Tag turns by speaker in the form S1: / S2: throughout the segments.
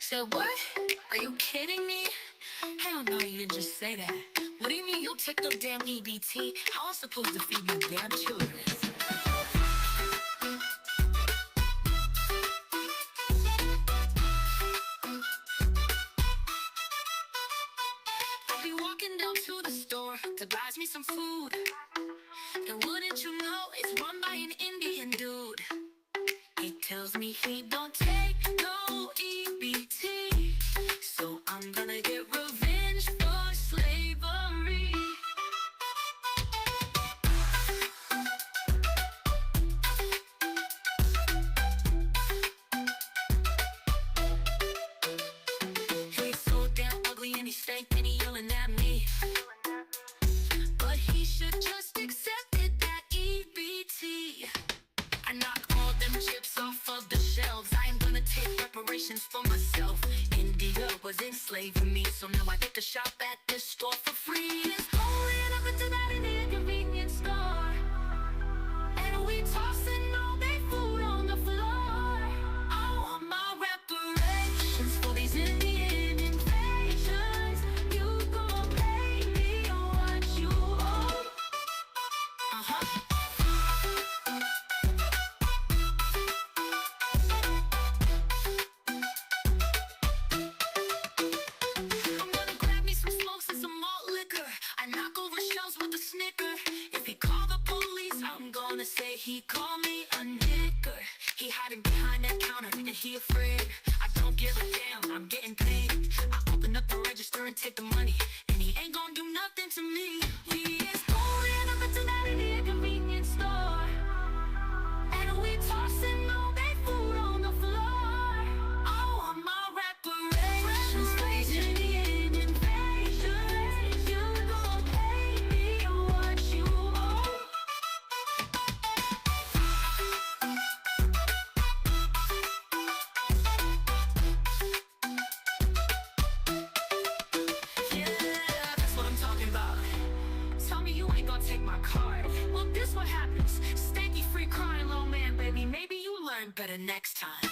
S1: Said what? Are you kidding me? Hell no, you didn't just say that. What do you mean you'll take no damn EBT? How am I supposed to feed my damn children? I'll be walking down to the store to buy me some food. And wouldn't you know, it's run by an Indian dude. He tells me he don't take no EBT. So I'm gonna get revenge for slavery. He's so damn ugly and he stank and he yelling at me. But he should just accept it, that EBT. I knock all them chips off of the shelves. I am gonna take reparations for myself. India was enslaving me, so now I get to shop at this store for free. It's going up into that Indian convenience store, and we tossing all their food on the floor. I want my reparations for these Indian invasions. You gon' pay me what you owe. I'm gonna grab me some smokes and some malt liquor. I knock over shelves with a snicker. If he call the police, I'm gonna say he called me a nigger. He hiding behind that counter and he afraid. I don't give a damn, I'm getting paid. I open up the register and take the money, and he ain't gonna do nothing to me. He is going up into that Indian convenience store, and we tossing all their food on the floor. I want my reparations for these Indian invasions. You gon' pay me what you owe. Yeah, that's what I'm talking about. Tell me you ain't gonna take my card. Well, this what happens. Stanky free crying little man, baby. Maybe you learn better next time.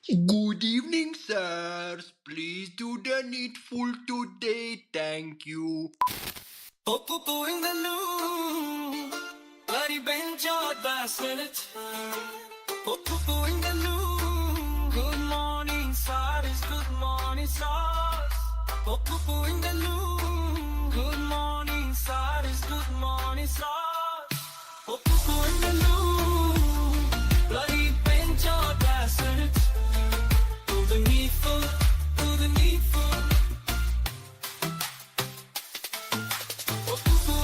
S2: Good evening, sirs. Please do the needful today. Thank you.
S3: Poo in the loo, bloody bench out basket. Poo in the loo. Good morning, sirs. Good morning, sirs. Poo in the loo. Good morning, sirs. Good morning, sirs. Poo in the loo, bloody bench out basket. Do the needful, do the needful.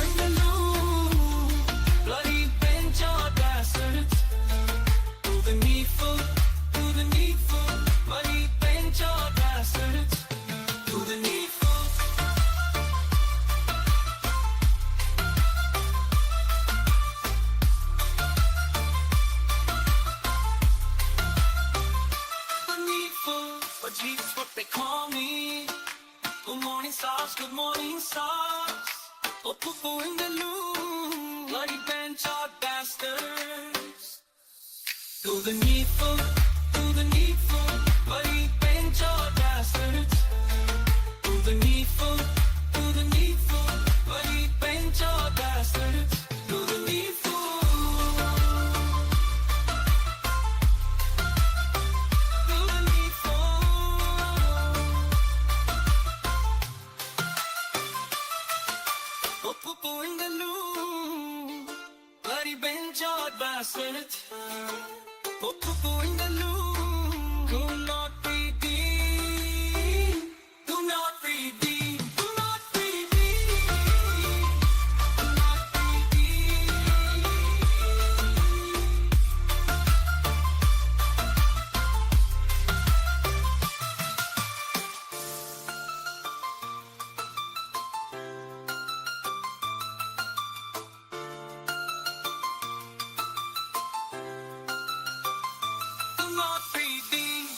S3: In the loo, bloody bench out bastards. Do the needful, bloody bench out bastards. Do the needful. The needful, but Jesus what they call me. Good morning, stars, good morning, stars. Oh, poo in the loo, bloody bench out bastards. Do the needful, bloody bench out bastards. Do the needful, bloody bench out bastards. Do the needful. Do the needful. Oh, poo in the loo, bloody bench out bastard. Oh, poo in the loo, do not redeem, do not redeem, do not redeem, do not redeem. Do not redeem.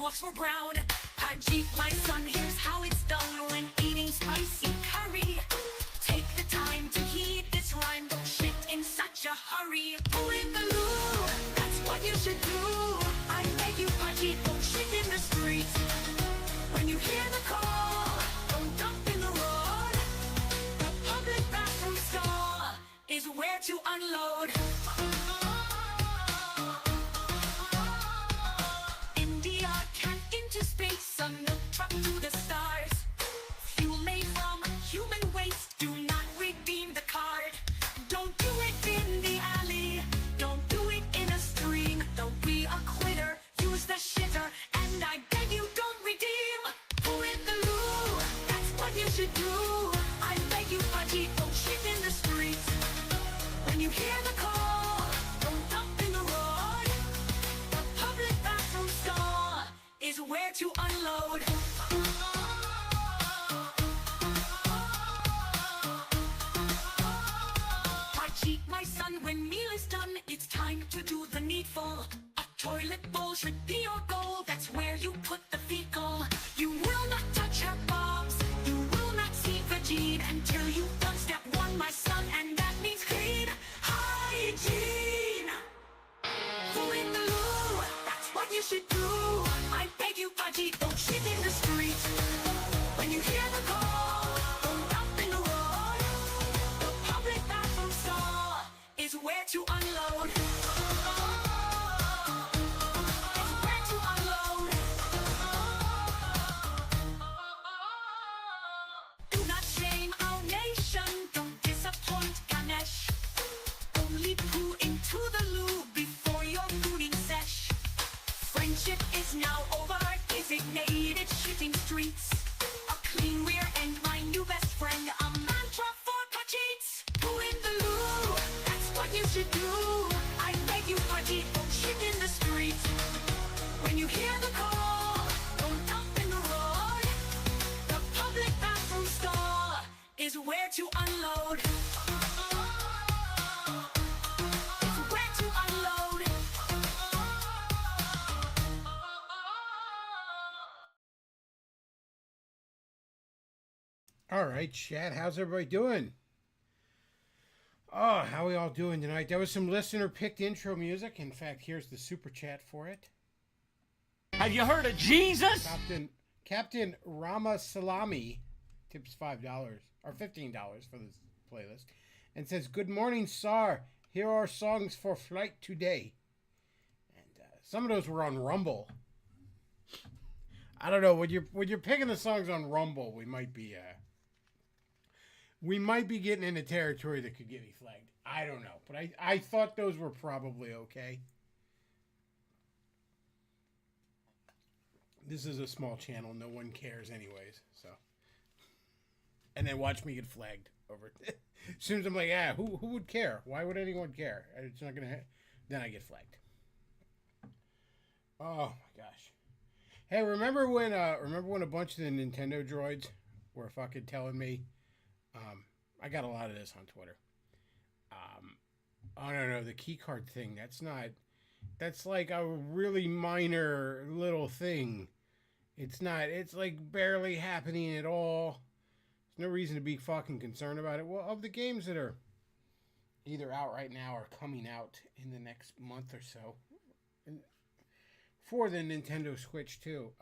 S1: sidewalks were brown. Ajit, my son, here's how it's done when eating spicy curry. Take the time to heed this rhyme, don't shit in such a hurry. Pull in the loo, that's what you should do. I beg you, Ajit, don't shit in the street. When you hear the call, don't dump in the road. The public bathroom stall is where to unload. India can into space, a milk truck to the stars. Fuel made from human waste, do not redeem the card. Don't do it in the alley, don't do it in a stream. Don't be a quitter, use the shitter, and I beg you don't redeem. Pull in the loo, that's what you should do. I beg you, Ajit, don't shit in the streets. When you hear the call, don't dump in the road. The public bathroom stall is where to unload. Ajit, my son, when meal is done, it's time to do the needful. A toilet bowl should be your goal, that's where you put the fecal. You will not touch her bobs, you will not see vagine until you've done step one, my son, and that means clean hygiene. Pull in the loo, that's what you should do. I beg you, Ajit, don't shit in the street. When you hear the call, don't dump in the road. The public bathroom stall is where to unload. It's where to unload. Do not shame our nation, don't disappoint Ganesh. Only poo into the loo before your mooning sesh. Friendship is now over, designated shitting streets. A clean rear and my new best friend, a mantra for Pajeets. Poo in the loo, that's what you should do. I beg you, Pajeet, don't shit in the street. When you hear the call, don't dump in the road. The public bathroom stall is where to unload. It's where to unload.
S4: All right, chat. How's everybody doing? Oh, how we all doing tonight? That was some listener picked intro music. In fact, here's the super chat for it.
S5: Have you heard of Jesus?
S4: Captain Rama Salami tips $5 or $15 for this playlist and says, "Good morning, Sar. Here are songs for flight today." And some of those were on Rumble. I don't know, when you're picking the songs on Rumble, we might be getting into territory that could get me flagged. I don't know, but I thought those were probably okay. This is a small channel, no one cares anyways, so. And then watch me get flagged over it. As soon as I'm like, who would care? Why would anyone care? It's not gonna. Then I get flagged. Oh my gosh. Hey, remember when a bunch of the Nintendo droids were fucking telling me? I got a lot of this on Twitter. Oh no, the key card thing. That's like a really minor little thing. It's not. It's like barely happening at all. There's no reason to be fucking concerned about it. Well, of the games that are either out right now or coming out in the next month or so, for the Nintendo Switch too.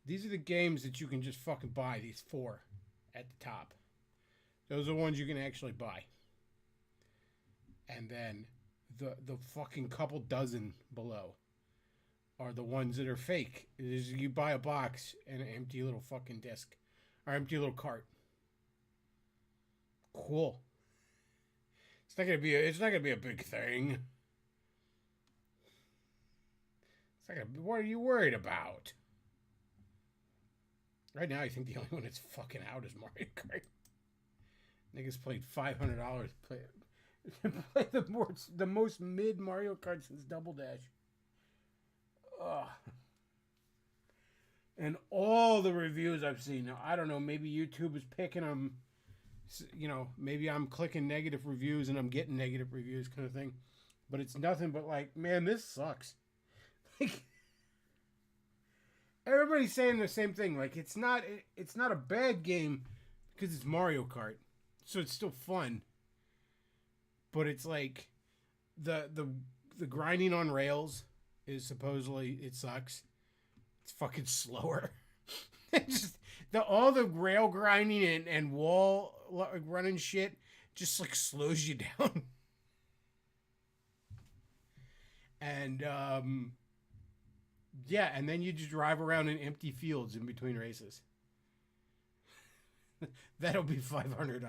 S4: These are the games that you can just fucking buy. These 4 at the top. Those are the ones you can actually buy. And then the fucking couple dozen below are the ones that are fake. You buy a box and an empty little fucking disc. Or empty little cart. Cool. It's not gonna be a big thing. What are you worried about? Right now, I think the only one that's fucking out is Mario Kart. Niggas played $500 play the most mid Mario Kart since Double Dash. Ugh. And all the reviews I've seen, now, I don't know, maybe YouTube is picking them, you know, maybe I'm clicking negative reviews and I'm getting negative reviews kind of thing. But it's nothing but like, man, this sucks. Like, Everybody's saying the same thing. Like it's not a bad game because it's Mario Kart, so it's still fun. But it's like the grinding on rails is supposedly it sucks. It's fucking slower. It's just all the rail grinding and wall running shit just like slows you down. And yeah, and then you just drive around in empty fields in between races. That'll be $500.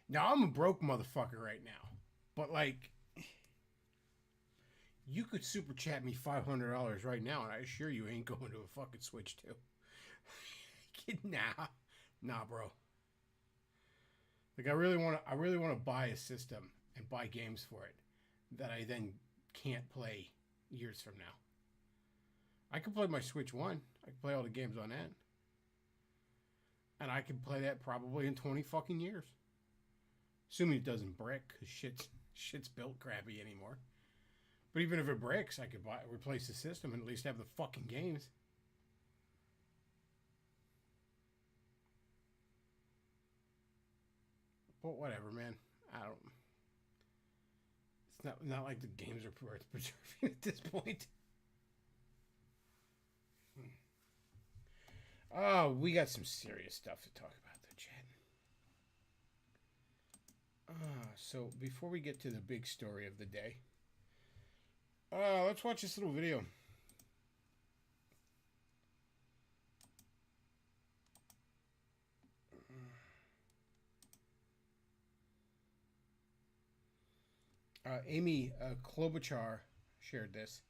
S4: Now I'm a broke motherfucker right now, but like, you could super chat me $500 right now, and I assure you ain't going to a fucking Switch 2. Nah, bro. Like I really want to buy a system and buy games for it that I then can't play years from now. I can play my Switch 1. I can play all the games on that. And I can play that probably in 20 fucking years. Assuming it doesn't brick, because shit's built crappy anymore. But even if it breaks, I could replace the system and at least have the fucking games. But whatever, man. I don't. It's not like the games are worth preserving at this point. Oh, we got some serious stuff to talk about, though, Chad. So before we get to the big story of the day, let's watch this little video. Amy Klobuchar shared this.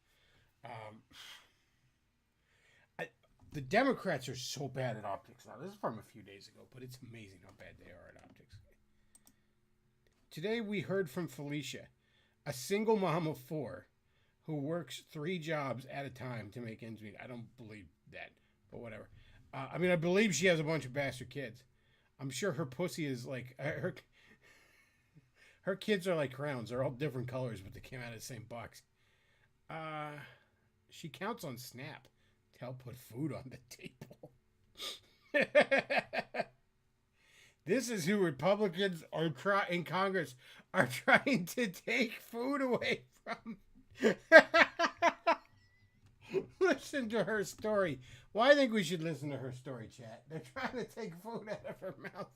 S4: The Democrats are so bad at optics now. This is from a few days ago, but it's amazing how bad they are at optics. Today we heard from Felicia, a single mom of 4 who works 3 jobs at a time to make ends meet. I don't believe that, but whatever. I mean, I believe she has a bunch of bastard kids. I'm sure her pussy is like... Her kids are like crowns. They're all different colors, but they came out of the same box. She counts on Snap to help put food on the table. This is who Republicans are in Congress are trying to take food away from. Listen to her story. Well, I think we should listen to her story, chat. They're trying to take food out of her mouth.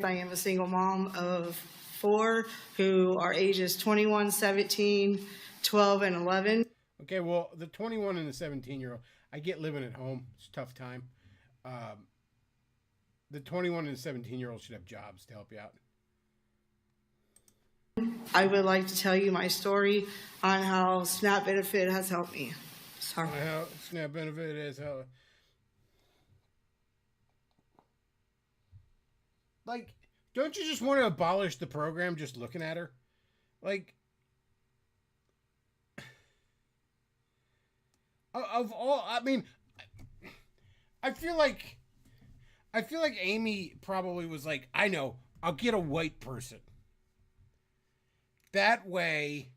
S6: I am a single mom of 4 who are ages 21, 17, 12, and 11.
S4: Okay, well, the 21 and the 17-year-old, I get living at home. It's a tough time. The 21 and the 17-year-old should have jobs to help you out.
S6: I would like to tell you my story on how SNAP benefit has helped me. Sorry.
S4: How SNAP benefit is how... Like, don't you just want to abolish the program just looking at her? Like, of all, I mean, I feel like Amy probably was like, I know, I'll get a white person. That way,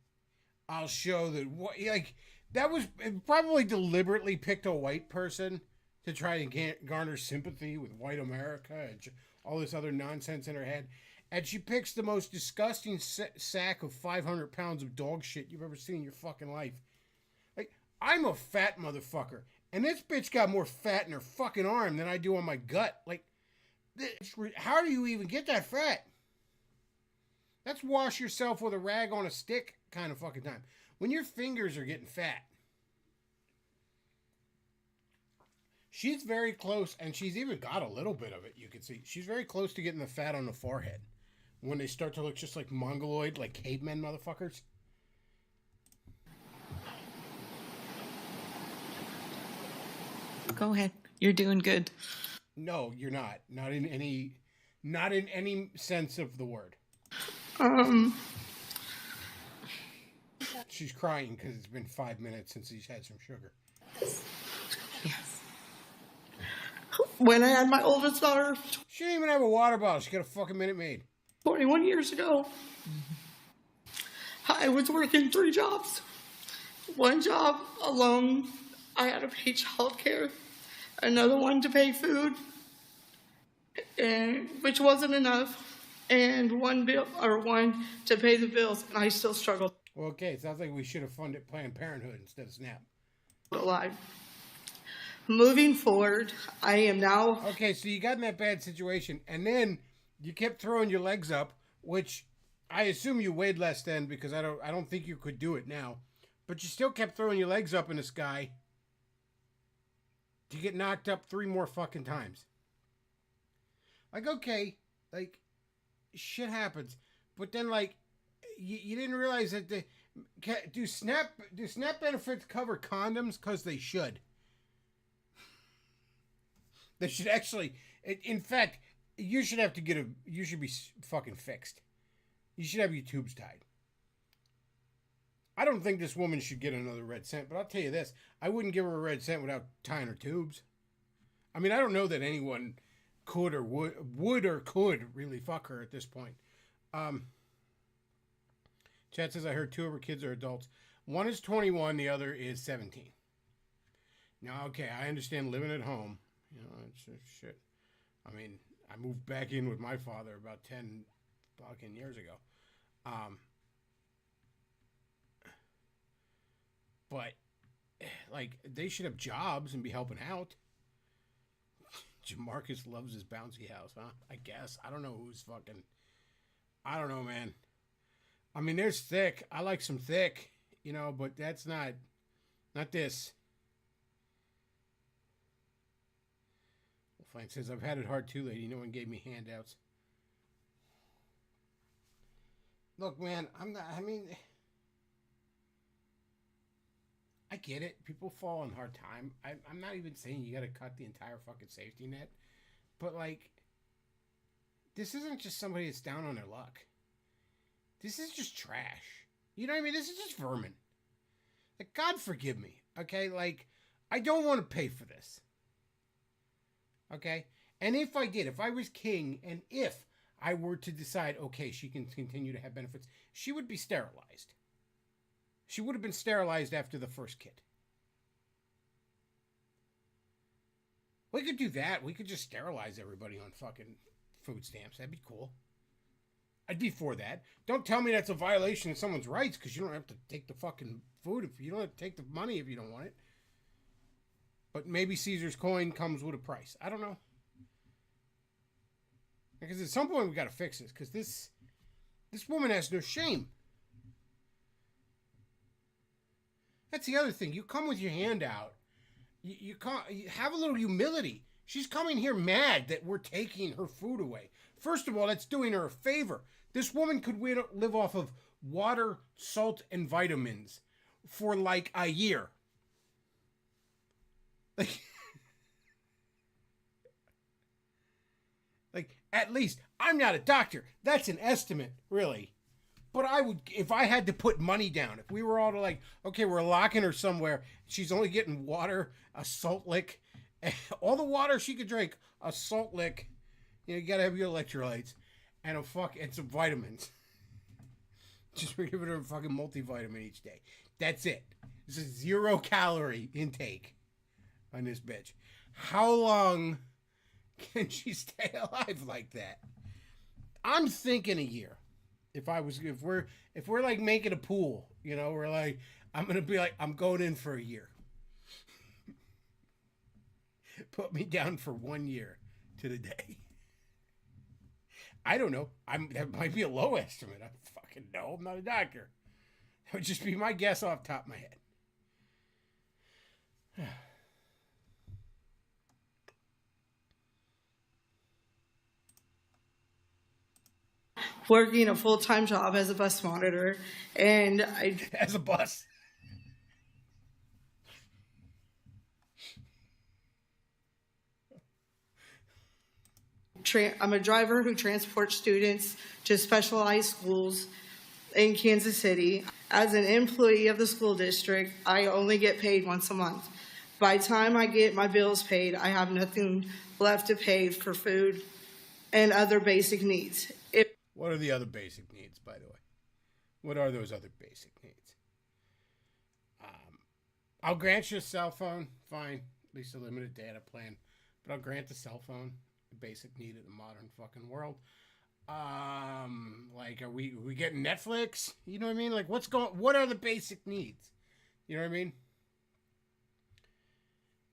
S4: I'll show that, like, that was probably deliberately picked a white person to try and garner sympathy with white America and all this other nonsense in her head. And she picks the most disgusting sack of 500 pounds of dog shit you've ever seen in your fucking life. Like, I'm a fat motherfucker. And this bitch got more fat in her fucking arm than I do on my gut. Like, how do you even get that fat? That's wash yourself with a rag on a stick kind of fucking time. When your fingers are getting fat. She's very close, and she's even got a little bit of it, you can see. She's very close to getting the fat on the forehead. When they start to look just like mongoloid, like cavemen motherfuckers.
S6: Go ahead. You're doing good.
S4: No, you're not. Not in any sense of the word. She's crying because it's been 5 minutes since he's had some sugar.
S6: Yes. When I had my oldest daughter.
S4: She didn't even have a water bottle. She got a fucking Minute Maid.
S6: 21 years ago, I was working 3 jobs. One job alone, I had to pay child care. Another one to pay food, and which wasn't enough, and one to pay the bills, and I still struggled
S4: Well, okay, sounds like we should have funded Planned Parenthood instead of SNAP.
S6: alive. Moving forward, I am now
S4: Okay, so you got in that bad situation, and then you kept throwing your legs up, which I assume you weighed less then, because I don't think you could do it now. But you still kept throwing your legs up in the sky to get knocked up 3 more fucking times. Like, okay, like, shit happens. But then, like, you didn't realize that do SNAP benefits cover condoms? Because they should. They should actually, in fact, you should be fucking fixed. You should have your tubes tied. I don't think this woman should get another red cent, but I'll tell you this, I wouldn't give her a red cent without tying her tubes. I mean, I don't know that anyone could or would or could really fuck her at this point. Chat says, I heard 2 of her kids are adults. One is 21, the other is 17. Now, okay, I understand living at home. You know, it's shit. I mean, I moved back in with my father about 10 fucking years ago. But, like, they should have jobs and be helping out. Jamarcus loves his bouncy house, huh? I guess. I don't know who's fucking... I don't know, man. I mean, there's thick. I like some thick, you know, but that's not this. Fine says, I've had it hard too, lady. No one gave me handouts. Look, man, I get it. People fall on hard time. I'm not even saying you got to cut the entire fucking safety net. But, like, this isn't just somebody that's down on their luck. This is just trash. You know what I mean? This is just vermin. Like, God forgive me. Okay? Like, I don't want to pay for this. Okay? And if I did, if I was king, and if I were to decide, okay, she can continue to have benefits, she would be sterilized. She would have been sterilized after the first kid. We could do that. We could just sterilize everybody on fucking food stamps. That'd be cool. I'd be for that. Don't tell me that's a violation of someone's rights, because you don't have to take the fucking food. If you don't have to take the money if you don't want it. But maybe Caesar's coin comes with a price. I don't know. Because at some point we got to fix this. Because this woman has no shame. That's the other thing. You come with your hand out. You have a little humility. She's coming here mad that we're taking her food away. First of all, that's doing her a favor. This woman could live off of water, salt, and vitamins for like a year. Like, at least, I'm not a doctor. That's an estimate, really. But I would, if I had to put money down, if we were all to like, okay, we're locking her somewhere, she's only getting water, a salt lick, all the water she could drink, a salt lick, you gotta have your electrolytes, and some vitamins. Just we're giving her a fucking multivitamin each day. That's it. This is 0 calorie intake on this bitch. How long can she stay alive like that? I'm thinking a year. If we're like making a pool, we're like, I'm gonna be like, I'm going in for a year. Put me down for 1 year to the day. I don't know. That might be a low estimate. I fucking know. I'm not a doctor. That would just be my guess off the top of my head.
S6: working a full-time job as a bus monitor, and
S4: as a bus.
S6: I'm a driver who transports students to specialized schools in Kansas City. As an employee of the school district, I only get paid once a month. By the time I get my bills paid, I have nothing left to pay for food and other basic needs.
S4: What are the other basic needs, by the way? What are those other basic needs? I'll grant you a cell phone, fine. At least a limited data plan. But I'll grant the cell phone, a basic need in the modern fucking world. Like, are we getting Netflix? You know what I mean? Like, what are the basic needs? You know what I mean?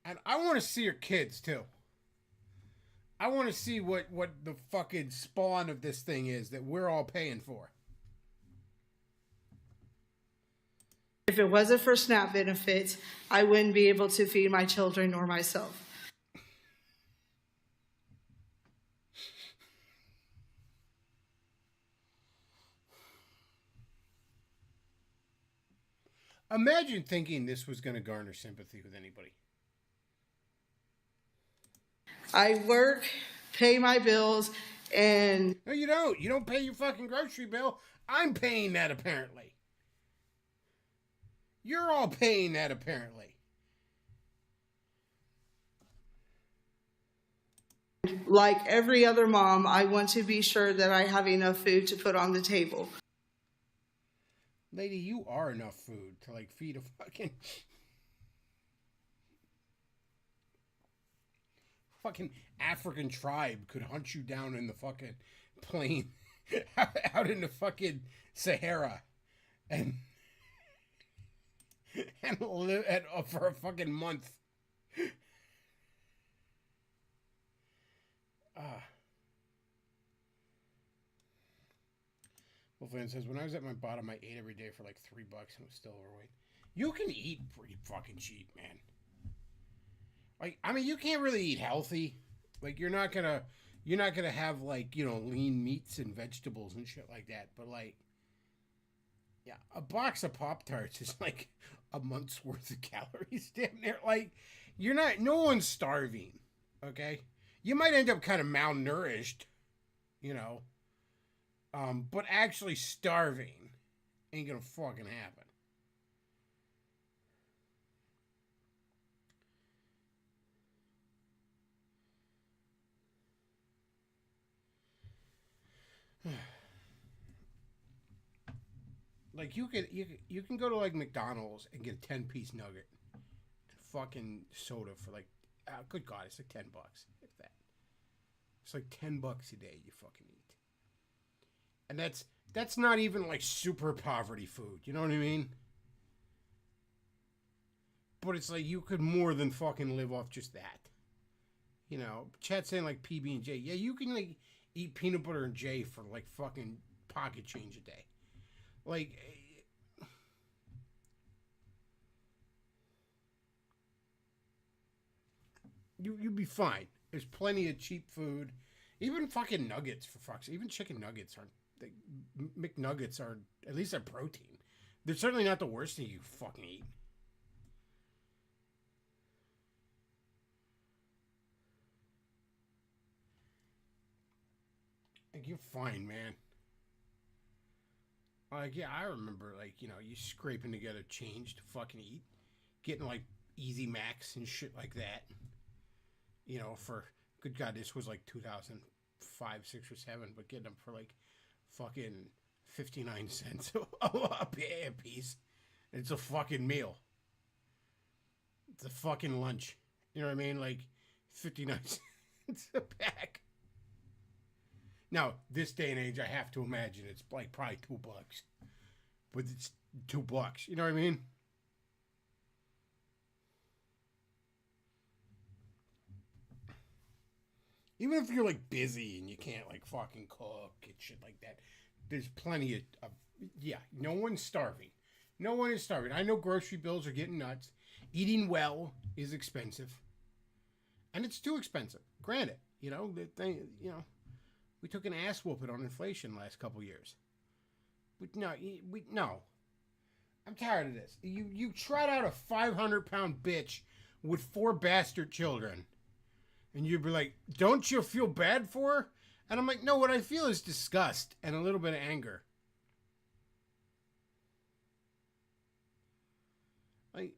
S4: And I want to see your kids, too. I want to see what the fucking spawn of this thing is that we're all paying for.
S6: If it wasn't for SNAP benefits, I wouldn't be able to feed my children or myself.
S4: Imagine thinking this was going to garner sympathy with anybody.
S6: I work, pay my bills, and
S4: No, you don't. You don't pay your fucking grocery bill. I'm paying that, apparently. You're all paying that, apparently.
S6: like every other mom, I want to be sure that I have enough food to put on the table.
S4: Lady, you are enough food to, like, feed a fucking African tribe could hunt you down in the fucking plain out in the fucking Sahara and live for a fucking month. Wolfman says, when I was at my bottom, I ate every day for like $3 and was still overweight. You can eat pretty fucking cheap, man. Like, I mean, you can't really eat healthy. Like, you're not gonna have, like, you know, lean meats and vegetables and shit like that. But, like, yeah, a box of Pop-Tarts is like a month's worth of calories damn near. Like, no one's starving, okay? You might end up kind of malnourished, you know. But actually starving ain't gonna fucking happen. Like, you can go to, like, McDonald's and get a 10-piece nugget, fucking soda for, like, good God, it's like $10, if that. It's like $10 a day you fucking eat. And that's not even, like, super poverty food, you know what I mean? But it's like you could more than fucking live off just that. You know, Chat's saying, like, PB&J. Yeah, you can, like, eat peanut butter and J for, like, fucking pocket change a day. Like, you'd be fine. There's plenty of cheap food. Even fucking nuggets, for fuck's sake. Even chicken nuggets aren't... McNuggets are... At least they're protein. They're certainly not the worst thing you fucking eat. Like, you're fine, man. Like, yeah, I remember, like, you know, you scraping together change to fucking eat. Getting, like, Easy Macs and shit like that. You know, for... Good God, this was, like, 2005, 6, or 7. But getting them for, like, fucking 59 cents a piece. It's a fucking meal. It's a fucking lunch. You know what I mean? Like, 59 cents a pack. Now, this day and age, I have to imagine it's like probably $2. But it's $2. You know what I mean? Even if you're, like, busy and you can't, like, fucking cook and shit like that, there's plenty of yeah, no one's starving. No one is starving. I know grocery bills are getting nuts. Eating well is expensive. And it's too expensive. Granted, you know, we took an ass whooping on inflation last couple years. But no. I'm tired of this. You trot out a 500-pound bitch with 4 bastard children. And you'd be like, don't you feel bad for her? And I'm like, no, what I feel is disgust and a little bit of anger. Like,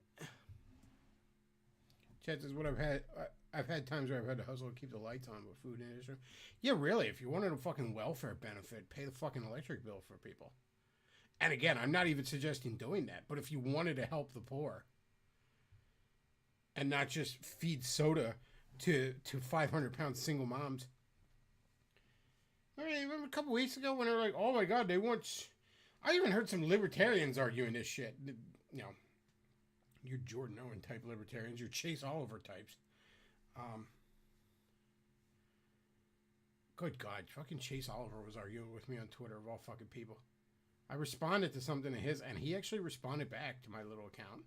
S4: Chances what I've had times where I've had to hustle to keep the lights on with food in Israel. Yeah, really. If you wanted a fucking welfare benefit, pay the fucking electric bill for people. And again, I'm not even suggesting doing that. But if you wanted to help the poor, and not just feed soda to 500-pound single moms. I remember a couple weeks ago when they were like, "Oh my God, they want." I even heard some libertarians arguing this shit. You know, your Jordan Owen type libertarians, your Chase Oliver types. Good God, fucking Chase Oliver was arguing with me on Twitter of all fucking people. I responded to something of his, and he actually responded back to my little account.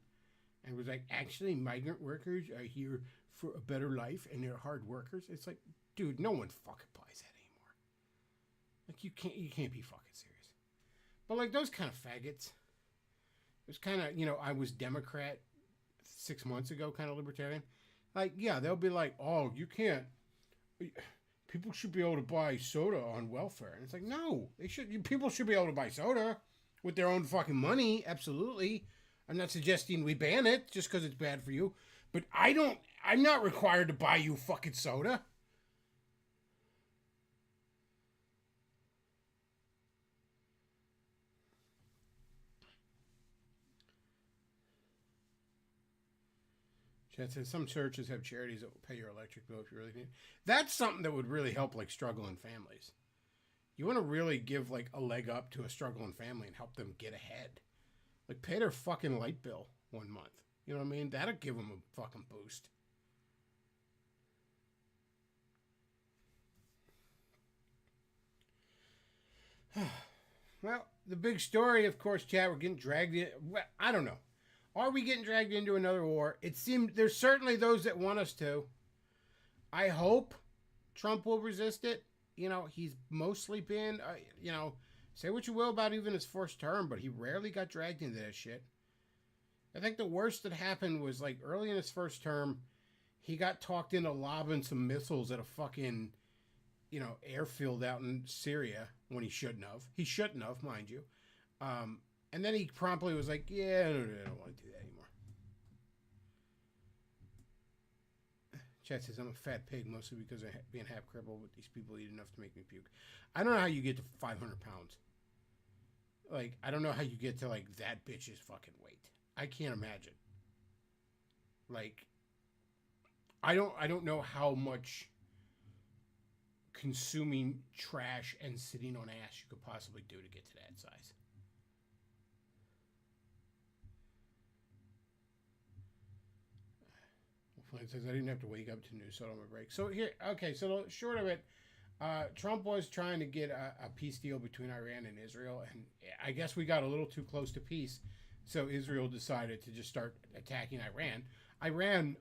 S4: And was like, actually, migrant workers are here for a better life, and they're hard workers. It's like, dude, no one fucking buys that anymore. Like, you can't be fucking serious. But like those kind of faggots, it was kind of, I was Democrat 6 months ago, kind of libertarian. Like, yeah, they'll be like, oh, you can't. People should be able to buy soda on welfare, and it's like, no, they should. People should be able to buy soda with their own fucking money, absolutely. I'm not suggesting we ban it just because it's bad for you. But I'm not required to buy you fucking soda. Chad says some churches have charities that will pay your electric bill if you really need it. That's something that would really help like struggling families. You want to really give like a leg up to a struggling family and help them get ahead. Like, pay their fucking light bill 1 month. You know what I mean? That'll give them a fucking boost. Well, the big story, of course, chat, we're getting dragged in. Well, I don't know. Are we getting dragged into another war? It seems there's certainly those that want us to. I hope Trump will resist it. He's mostly been, say what you will about even his first term, but he rarely got dragged into that shit. I think the worst that happened was like early in his first term, he got talked into lobbing some missiles at a fucking, airfield out in Syria when he shouldn't have. He shouldn't have, mind you. And then he promptly was like, yeah, I don't want to do that anymore. Chat says, I'm a fat pig, mostly because of being half crippled, but these people eat enough to make me puke. I don't know how you get to 500 pounds. Like, I don't know how you get to, like, that bitch's fucking weight. I can't imagine. Like, I don't know how much consuming trash and sitting on ass you could possibly do to get to that size. It says I didn't have to wake up to news, so on my break. So here, okay, so the short of it, Trump was trying to get a peace deal between Iran and Israel, and I guess we got a little too close to peace, so Israel decided to just start attacking Iran. Iran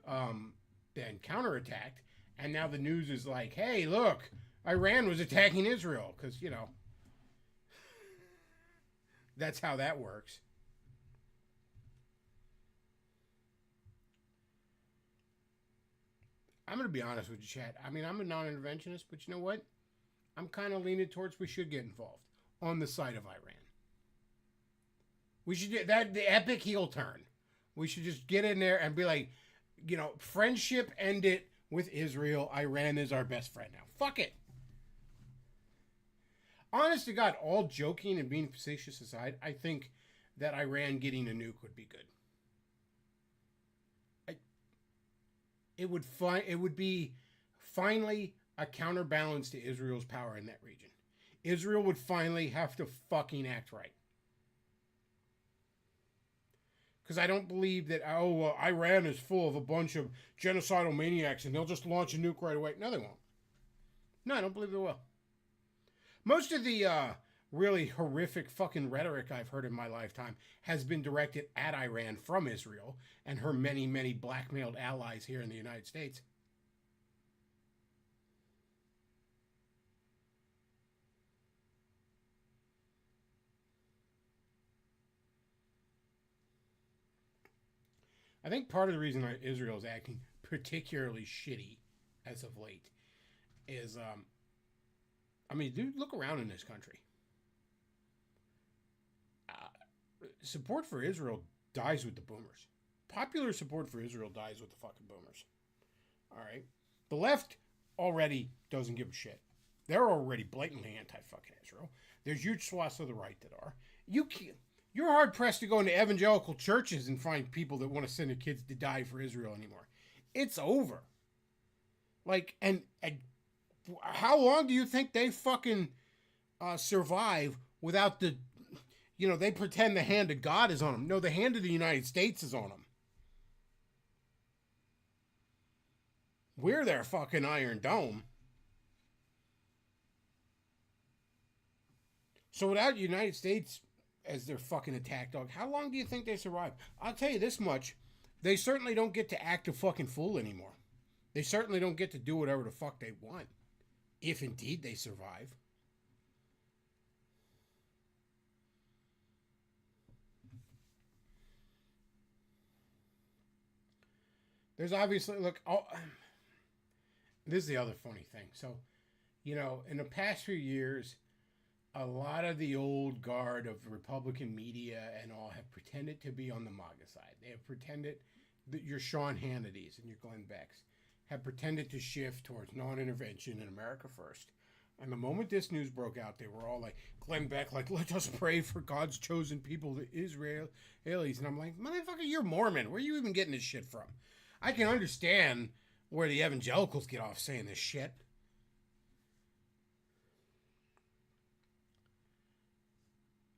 S4: then counterattacked, and now the news is like, hey, look, Iran was attacking Israel, because, that's how that works. I'm going to be honest with you, Chad. I mean, I'm a non-interventionist, but you know what? I'm kind of leaning towards we should get involved on the side of Iran. We should do that, the epic heel turn. We should just get in there and be like, friendship ended with Israel. Iran is our best friend now. Fuck it. Honest to God, all joking and being facetious aside, I think that Iran getting a nuke would be good. It would be finally a counterbalance to Israel's power in that region. Israel would finally have to fucking act right. Because I don't believe that, Iran is full of a bunch of genocidal maniacs and they'll just launch a nuke right away. No, they won't. No, I don't believe they will. Most of the really horrific fucking rhetoric I've heard in my lifetime has been directed at Iran from Israel and her many, many blackmailed allies here in the United States. I think part of the reason Israel is acting particularly shitty as of late is, dude, look around in this country. Support for Israel dies with the boomers. popular support for Israel dies with the fucking boomers. All right? The left already doesn't give a shit. They're already blatantly anti-fucking Israel. There's huge swaths of the right that are. You're hard-pressed to go into evangelical churches and find people that want to send their kids to die for Israel anymore. It's over. Like, and how long do you think they fucking survive without the, they pretend the hand of God is on them. No, the hand of the United States is on them. We're their fucking Iron Dome. So without the United States as their fucking attack dog, how long do you think they survive? I'll tell you this much. They certainly don't get to act a fucking fool anymore. They certainly don't get to do whatever the fuck they want. If indeed they survive. There's obviously, look, this is the other funny thing. So, in the past few years, a lot of the old guard of Republican media and all have pretended to be on the MAGA side. They have pretended that your Sean Hannity's and your Glenn Beck's have pretended to shift towards non-intervention in America first. And the moment this news broke out, they were all like, Glenn Beck, like, let us pray for God's chosen people, the Israelis. And I'm like, motherfucker, you're Mormon. Where are you even getting this shit from? I can understand where the evangelicals get off saying this shit.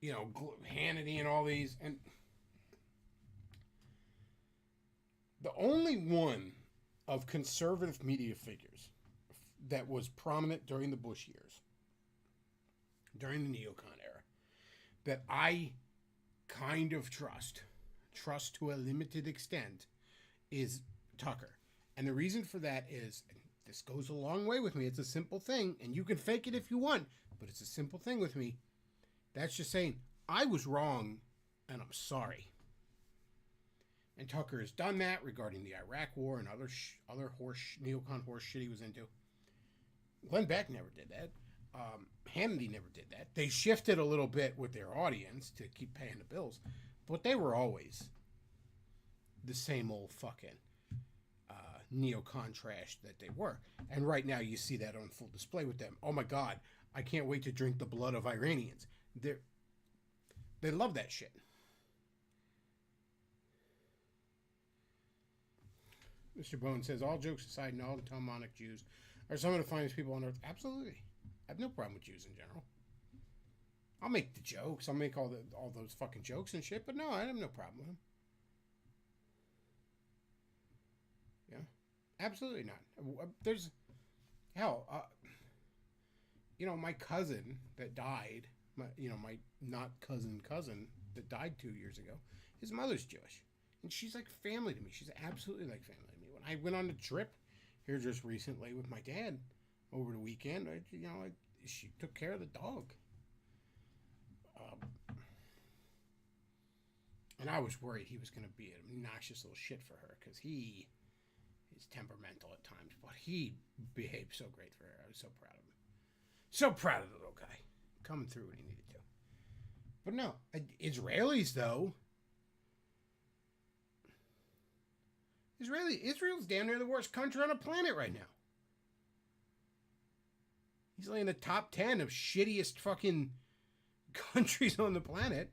S4: Hannity and all these. And the only one of conservative media figures that was prominent during the Bush years, during the neocon era, that I kind of trust to a limited extent, is Tucker. And the reason for that is, this goes a long way with me. It's a simple thing, and you can fake it if you want, but it's a simple thing with me. That's just saying, I was wrong, and I'm sorry. And Tucker has done that regarding the Iraq War and other neocon horse shit he was into. Glenn Beck never did that. Hannity never did that. They shifted a little bit with their audience to keep paying the bills, but they were always the same old fucking neocon trash that they were. And right now you see that on full display with them. Oh my God, I can't wait to drink the blood of Iranians. They love that shit. Mr. Bone says, all jokes aside, and all the Talmudic Jews are some of the finest people on earth. Absolutely. I have no problem with Jews in general. I'll make the jokes. I'll make all those fucking jokes and shit, but no, I have no problem with them. Yeah. Absolutely not. There's... Hell, my cousin that died, my not cousin that died 2 years ago, his mother's Jewish. And she's like family to me. She's absolutely like family to me. When I went on a trip here just recently with my dad over the weekend, she took care of the dog. And I was worried he was going to be an obnoxious little shit for her because he is temperamental at times, but he behaved so great for her. I was so proud of him. So proud of the little guy. Coming through when he needed to. But no, Israelis though. Israel's damn near the worst country on the planet right now. He's like in the top 10 of shittiest fucking countries on the planet.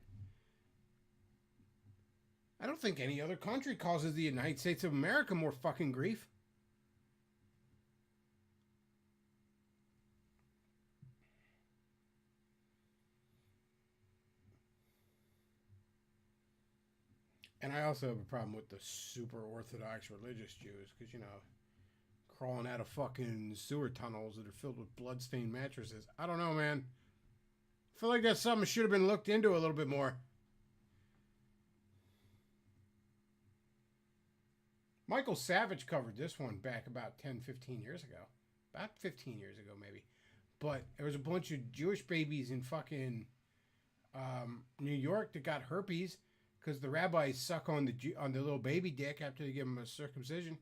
S4: I don't think any other country causes the United States of America more fucking grief. And I also have a problem with the super Orthodox religious Jews, because, crawling out of fucking sewer tunnels that are filled with bloodstained mattresses. I don't know, man. I feel like that's something that should have been looked into a little bit more. Michael Savage covered this one back about 10, 15 years ago. About 15 years ago, maybe. But there was a bunch of Jewish babies in fucking New York that got herpes because the rabbis suck on the little baby dick after they give them a circumcision.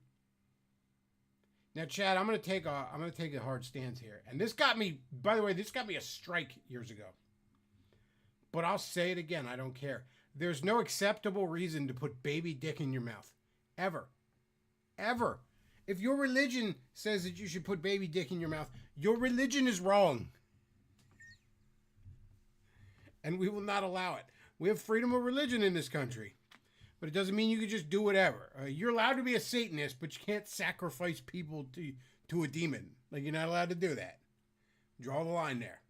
S4: Now, Chad, I'm gonna take a hard stance here, and this got me. By the way, this got me a strike years ago. But I'll say it again. I don't care. There's no acceptable reason to put baby dick in your mouth. Ever. Ever. If your religion says that you should put baby dick in your mouth, your religion is wrong. And we will not allow it. We have freedom of religion in this country. But it doesn't mean you can just do whatever. You're allowed to be a Satanist, but you can't sacrifice people to a demon. Like, you're not allowed to do that. Draw the line there.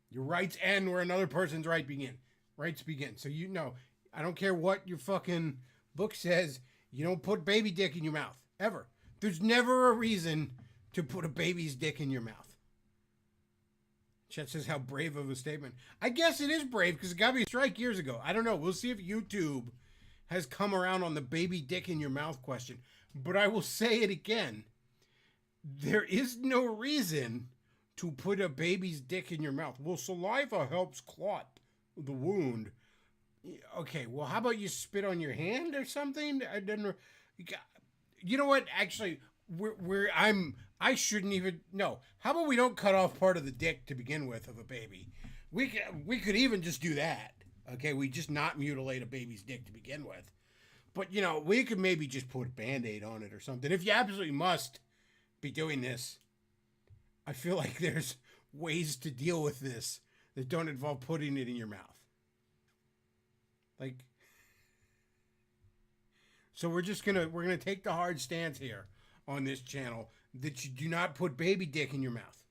S4: Your rights end where another person's rights begin. So you know, I don't care what your fucking book says, you don't put baby dick in your mouth. Ever. There's never a reason to put a baby's dick in your mouth. Chet says, how brave of a statement. I guess it is brave because it got me a strike years ago. I don't know. We'll see if YouTube has come around on the baby dick in your mouth question. But I will say it again. There is no reason to put a baby's dick in your mouth. Well, saliva helps clot the wound. Okay, well, how about you spit on your hand or something? I didn't. You know what? Actually, I shouldn't even. No. How about we don't cut off part of the dick to begin with of a baby? We could even just do that. Okay, we just not mutilate a baby's dick to begin with. But, you know, we could maybe just put a Band-Aid on it or something. If you absolutely must be doing this, I feel like there's ways to deal with this that don't involve putting it in your mouth. Like, so we're gonna take the hard stance here on this channel that you do not put baby dick in your mouth.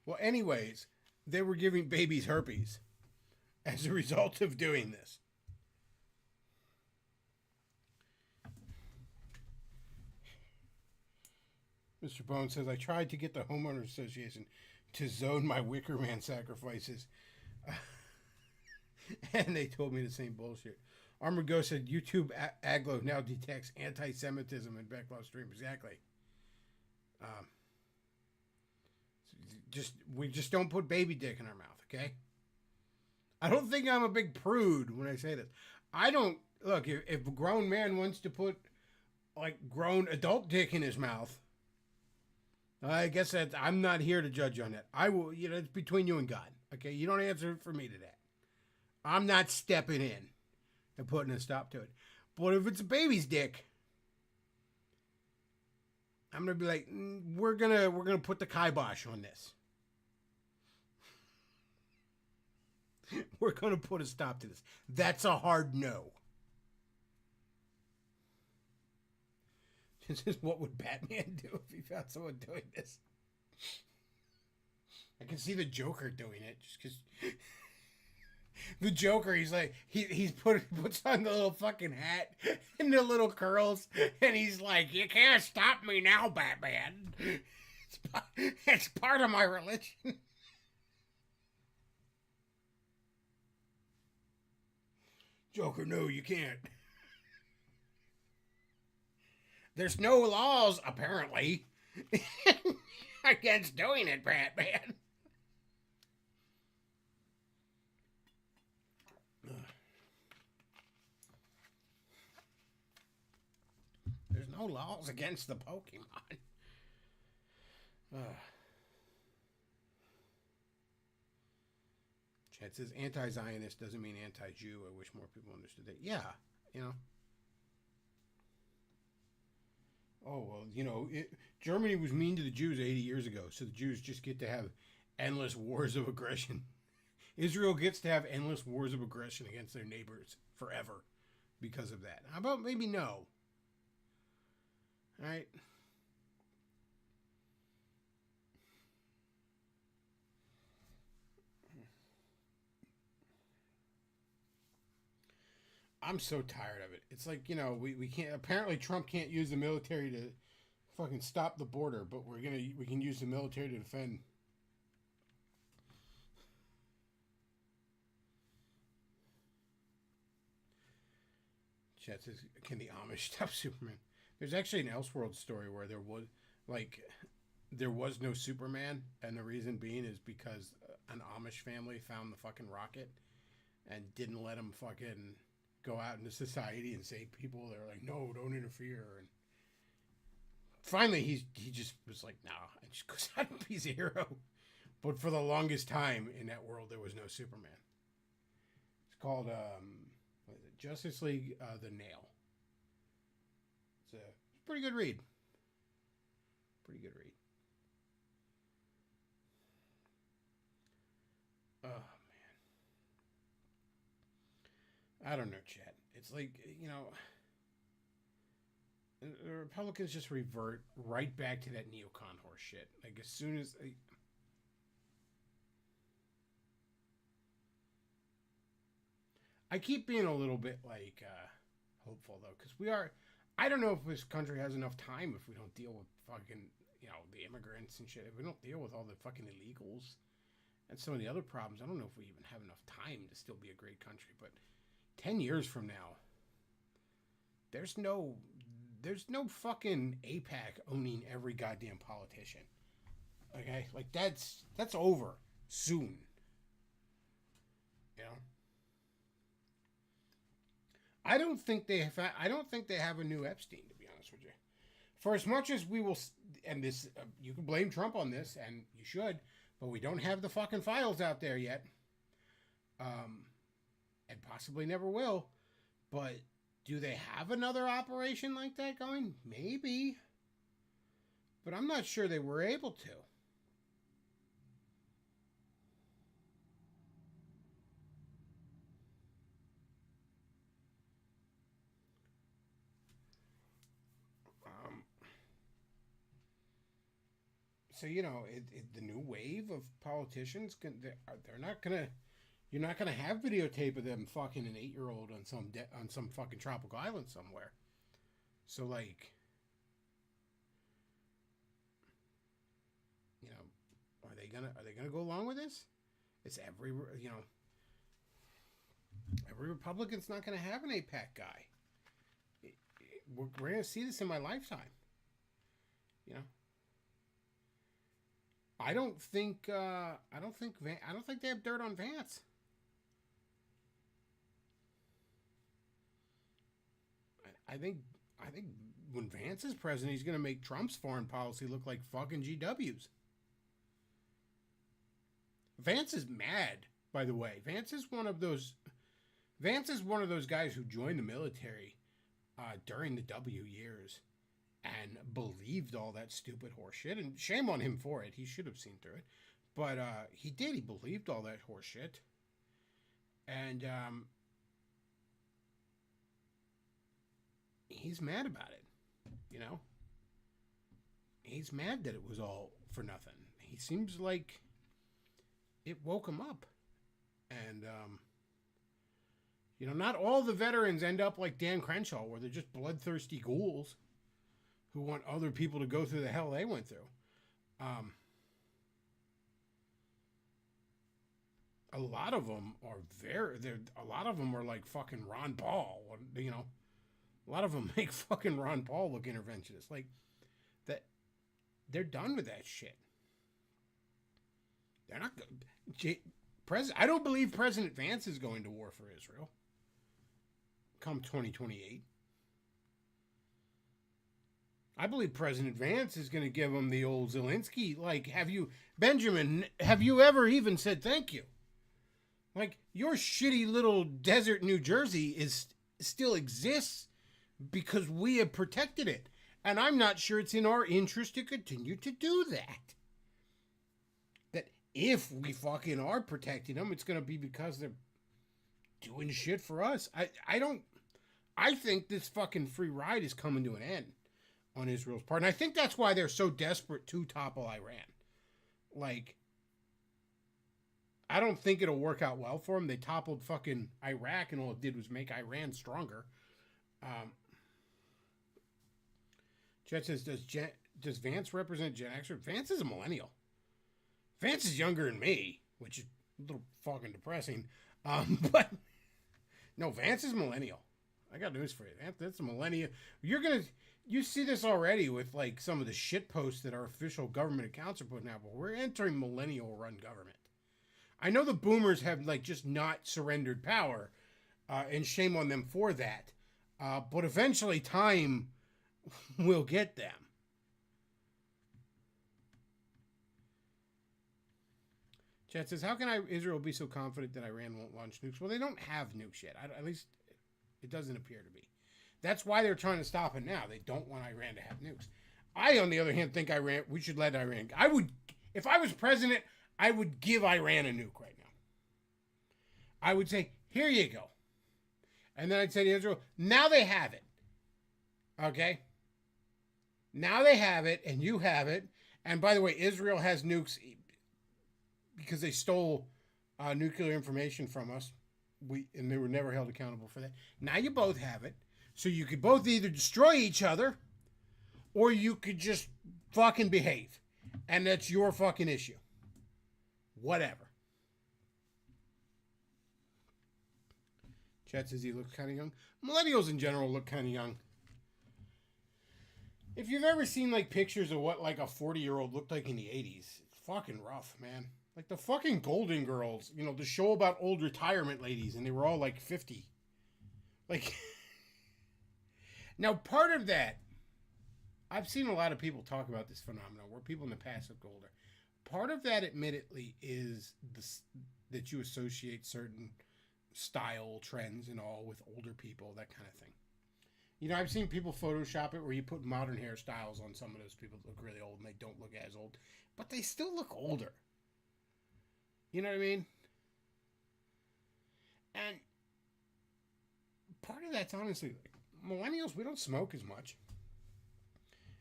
S4: Well, anyways, they were giving babies herpes as a result of doing this. Mr. Bone says, I tried to get the homeowners association to zone my Wicker Man sacrifices. And they told me the same bullshit. Armored Ghost said, YouTube Aglo now detects anti-Semitism in Backlash stream. Exactly. We just don't put baby dick in our mouth, okay? I don't think I'm a big prude when I say this. I don't, look, if a grown man wants to put, like, grown adult dick in his mouth, I guess that I'm not here to judge on that. I will, you know, it's between you and God, okay? You don't answer for me to that. I'm not stepping in and putting a stop to it. But if it's a baby's dick, I'm gonna be like, we're gonna put the kibosh on this. We're gonna put a stop to this. That's a hard no. This is what would Batman do if he found someone doing this? I can see the Joker doing it just because. The Joker, he's like, he puts on the little fucking hat and the little curls, and he's like, you can't stop me now, Batman. It's part of my religion. Joker, no, you can't. There's no laws, apparently, against doing it, Batman. There's no laws against the Pokemon. Chad says anti-Zionist doesn't mean anti-Jew. I wish more people understood that. Yeah, you know. Oh, well, you know, Germany was mean to the Jews 80 years ago, so the Jews just get to have endless wars of aggression. Israel gets to have endless wars of aggression against their neighbors forever because of that. How about maybe no? All right. I'm so tired of it. It's like, you know, we can't, apparently Trump can't use the military to fucking stop the border, but we can use the military to defend. Chat says, can the Amish stop Superman? There's actually an Elseworld story where there was no Superman, and the reason being is because an Amish family found the fucking rocket and didn't let him fucking go out into society and save people. They were like, no, don't interfere. And finally, he just was like, nah, and just goes out and he's a hero. But for the longest time in that world, there was no Superman. It's called what is it? Justice League: The Nail. It's a pretty good read. Pretty good read. Oh man, I don't know, Chet. It's like, the Republicans just revert right back to that neocon horse shit. Like as soon as I keep being a little bit like hopeful though, because we are. I don't know if this country has enough time if we don't deal with fucking the immigrants and shit. If we don't deal with all the fucking illegals and some of the other problems, I don't know if we even have enough time to still be a great country. But 10 years from now, there's no fucking APAC owning every goddamn politician. Okay, like that's over soon. You know. I don't think they have a new Epstein, to be honest with you. For as much as we will, and this you can blame Trump on this, and you should, but we don't have the fucking files out there yet, and possibly never will. But do they have another operation like that going? Maybe, but I'm not sure they were able to. So the new wave of politicians they're not gonna. You're not gonna have videotape of them fucking an 8-year-old on some fucking tropical island somewhere. So like, are they gonna go along with this? It's every Republican's not gonna have an APAC guy. We're gonna see this in my lifetime. I don't think they have dirt on Vance. I think when Vance is president, he's going to make Trump's foreign policy look like fucking GW's. Vance is mad, by the way. Vance is one of those guys who joined the military during the W years and believed all that stupid horse shit. And shame on him for it. He should have seen through it. But he did. He believed all that horse shit. And he's mad about it. He's mad that it was all for nothing. He seems like it woke him up. And, not all the veterans end up like Dan Crenshaw, where they're just bloodthirsty ghouls who want other people to go through the hell they went through. A lot of them are like fucking Ron Paul. A lot of them make fucking Ron Paul look interventionist. Like that, they're done with that shit. They're not good. I don't believe President Vance is going to war for Israel come 2028. I believe President Vance is going to give him the old Zelensky. Like, have you ever even said thank you? Like, your shitty little desert New Jersey still exists because we have protected it. And I'm not sure it's in our interest to continue to do that. That if we fucking are protecting them, it's going to be because they're doing shit for us. I think this fucking free ride is coming to an end on Israel's part. And I think that's why they're so desperate to topple Iran. Like, I don't think it'll work out well for them. They toppled fucking Iraq, and all it did was make Iran stronger. Jet says, does Vance represent Gen X? Vance is a millennial. Vance is younger than me, which is a little fucking depressing. But no, Vance is millennial. I got news for you. That's a millennial. You see this already with like some of the shit posts that our official government accounts are putting out, but we're entering millennial run government. I know the boomers have like just not surrendered power, and shame on them for that. But eventually time will get them. Chat says, how can Israel be so confident that Iran won't launch nukes? Well, they don't have nukes yet. At least it doesn't appear to be. That's why they're trying to stop it now. They don't want Iran to have nukes. I, on the other hand, think we should let Iran. I would, if I was president, I would give Iran a nuke right now. I would say, here you go. And then I'd say to Israel, now they have it. Okay? Now they have it, and you have it. And by the way, Israel has nukes because they stole nuclear information from us. And they were never held accountable for that. Now you both have it. So you could both either destroy each other or you could just fucking behave. And that's your fucking issue. Whatever. Chat says he looks kind of young. Millennials in general look kind of young. If you've ever seen like pictures of what like a 40-year-old looked like in the 80s, it's fucking rough, man. Like the fucking Golden Girls, you know, the show about old retirement ladies, and they were all like 50. Like, now part of that, I've seen a lot of people talk about this phenomenon where people in the past look older. Part of that, admittedly, is that you associate certain style trends and all with older people, that kind of thing. You know, I've seen people Photoshop it where you put modern hairstyles on some of those people that look really old and they don't look as old, but they still look older. You know what I mean? And part of that's honestly, like, millennials, we don't smoke as much.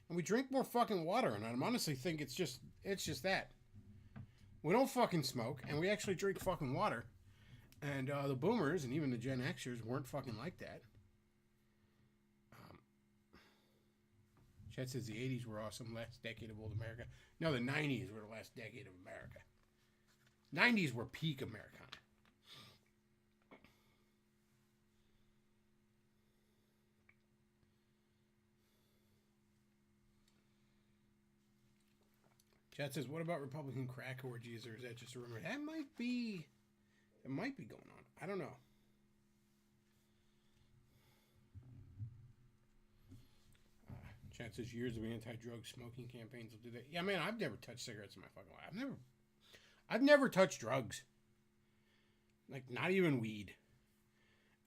S4: And we drink more fucking water, and I honestly think it's just that. We don't fucking smoke, and we actually drink fucking water. And the boomers and even the Gen Xers weren't fucking like that. Chet says the 80s were awesome, last decade of old America. No, the 90s were the last decade of America. 90s were peak Americana. Chat says, what about Republican crack orgies, or is that just a rumor? That might be going on. I don't know. Chat says years of anti-drug smoking campaigns will do that. Yeah, man, I've never touched cigarettes in my fucking life. I've never touched drugs. Like, not even weed.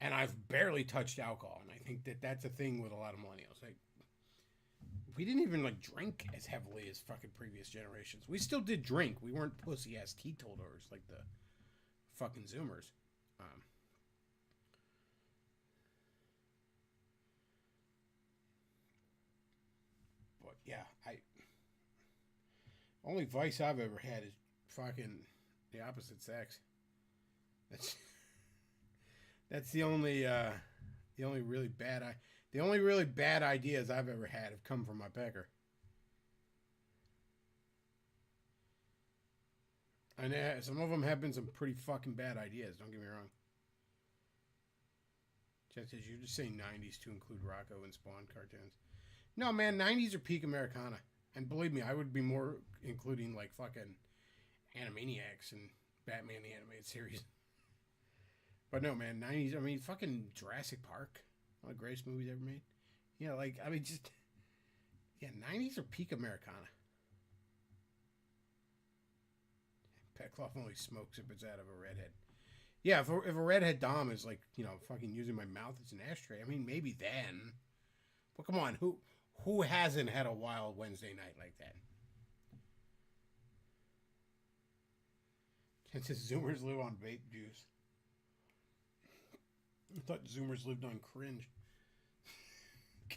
S4: And I've barely touched alcohol. And I think that that's a thing with a lot of millennials. Like, we didn't even, like, drink as heavily as fucking previous generations. We still did drink. We weren't pussy-ass teetotalers like the fucking Zoomers. But, yeah, only vice I've ever had is fucking the opposite sex. That's the only really bad ideas I've ever had have come from my pecker. And some of them have been some pretty fucking bad ideas, don't get me wrong. Chat says you're just saying 90s to include Rocco and Spawn cartoons. No, man, 90s are peak Americana. And believe me, I would be more including like fucking Animaniacs and Batman the Animated Series. But no, man, 90s, I mean, fucking Jurassic Park. One of the greatest movies ever made. Yeah, like, I mean, just, yeah, 90s are peak Americana. Petcloth only smokes if it's out of a redhead. Yeah, if a redhead dom is like, you know, fucking using my mouth as an ashtray, I mean, maybe then. But come on, who hasn't had a wild Wednesday night like that? It says Zoomers live on vape juice. I thought Zoomers lived on cringe.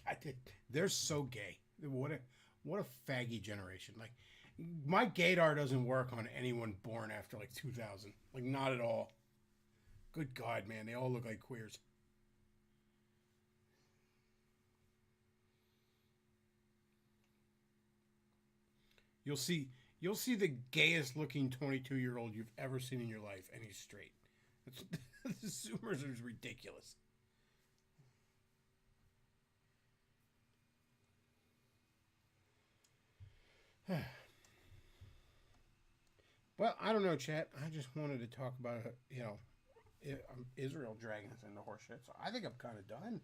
S4: God, they're so gay. What a faggy generation. Like, my gaydar doesn't work on anyone born after like 2000. Like, not at all. Good God, man, they all look like queers. You'll see the gayest looking 22-year-old you've ever seen in your life, and he's straight. The Zoomers are ridiculous. Well, I don't know, chat. I just wanted to talk about, you know, Israel dragging us into horseshit. So I think I'm kind of done.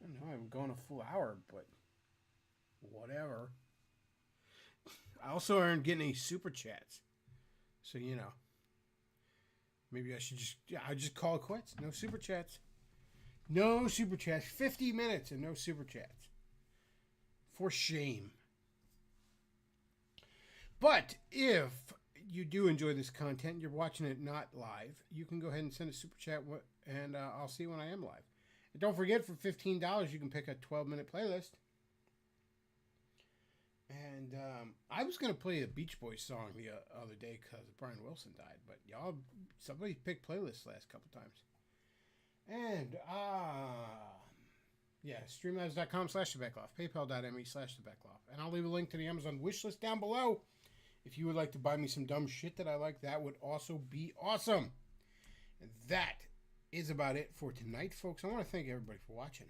S4: I don't know. I'm going a full hour, but whatever. I also aren't getting any super chats. So, you know. Maybe I should just call it quits. No super chats. No super chats. 50 minutes and no super chats. For shame. But if you do enjoy this content, you're watching it not live, you can go ahead and send a super chat and I'll see you when I am live. And don't forget, for $15, you can pick a 12-minute playlist. And I was going to play a Beach Boys song the other day because Brian Wilson died. But somebody picked playlists last couple times. And, yeah, streamlabs.com/thebackoff, paypal.me/thebackoff. And I'll leave a link to the Amazon wishlist down below. If you would like to buy me some dumb shit that I like, that would also be awesome. And that is about it for tonight, folks. I want to thank everybody for watching.